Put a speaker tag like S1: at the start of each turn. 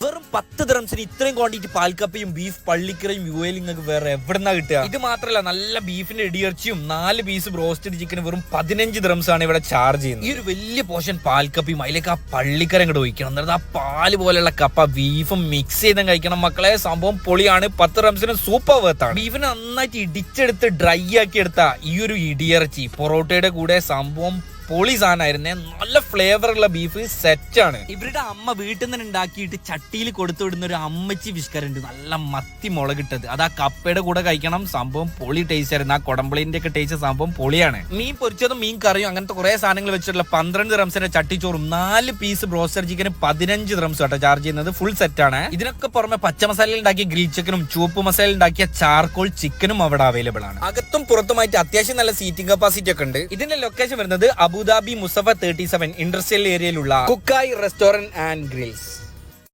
S1: വെറും 10 ദിറംസിന് ഇത്രയും quantity പാൽക്കപ്പയും beef പള്ളിക്കറയും യുഎയിൽ നിങ്ങൾക്ക് വേറെ എവിടെന്നാ കിട്ടുക? ഇത് മാത്രമല്ല, നല്ല ബീഫിന്റെ ഇടിയിറച്ചിയും 4 പീസ് ബ്രോസ്റ്റഡ് ചിക്കനും വെറും 15 ദിറംസ് ആണ് ഇവിടെ ചാർജ് ചെയ്യുന്നത്. ഈ ഒരു വലിയ പോർഷൻ പാൽക്കപ്പയും അതിലേക്ക് ആ പള്ളിക്കര ഇങ്ങോട്ട് ഒഴിക്കണം. എന്നിട്ട് ആ പാല് പോലെയുള്ള കപ്പ ബീഫും മിക്സ് ചെയ്ത് കഴിക്കണം മക്കളെ. സംഭവം പൊളിയാണ്. 10 ദിറംസിന് സൂപ്പർ വേർത്താണ്. ബീഫിനെ നന്നായിട്ട് ഇടിച്ചെടുത്ത് ഡ്രൈ ആക്കി എടുത്ത ഈ ഒരു ഇടിയിറച്ചി പൊറോട്ടയുടെ കൂടെ സംഭവം പൊളി സാധനമായിരുന്നേ. നല്ല ഫ്ലേവർ ഉള്ള ബീഫ് സെറ്റ് ആണ്. ഇവരുടെ അമ്മ വീട്ടിൽ നിന്ന് ഉണ്ടാക്കിയിട്ട് ചട്ടിയിൽ കൊടുത്തു വിടുന്ന ഒരു അമ്മച്ചി വിഷ്കരുണ്ട്, നല്ല മത്തി മുളകിട്ടത്. അത് ആ കപ്പയുടെ കൂടെ കഴിക്കണം. സംഭവം പൊളി ടേസ്റ്റ് ആയിരുന്നു. ആ കൊടമ്പളിന്റെ ഒക്കെ ടേസ്റ്റ് സംഭവം പൊളിയാണ്. മീൻ പൊരിച്ചതും മീൻ കറിയും അങ്ങനത്തെ കുറെ സാധനങ്ങൾ വെച്ചിട്ടുള്ള 12 ദിറംസിന്റെ ചട്ടിച്ചോറും 4 പീസ് ബ്രോസ്റ്റഡ് ചിക്കനും 15 ദിറംസ് കേട്ടോ ചാർജ് ചെയ്യുന്നത്. ഫുൾ സെറ്റ് ആണ്. ഇതിനൊക്കെ പുറമെ പച്ച മസാല ഉണ്ടാക്കിയ ഗ്രിൽ ചിക്കനും ചുവപ്പ് മസാല ഉണ്ടാക്കിയ ചാർക്കോൾ ചിക്കനും അവിടെ അവൈലബിൾ ആണ്. അകത്തും പുറത്തുമായിട്ട് അത്യാവശ്യം നല്ല സീറ്റിംഗ് കപ്പാസിറ്റി ഒക്കെ ഉണ്ട്. ഇതിന്റെ ലൊക്കേഷൻ വരുന്നത് അബുദാബി മുസഫ 37 ഇൻഡസ്ട്രിയൽ ഏരിയയിലുള്ള കുക്കായ് റെസ്റ്റോറന്റ് ആൻഡ് ഗ്രിൽസ്.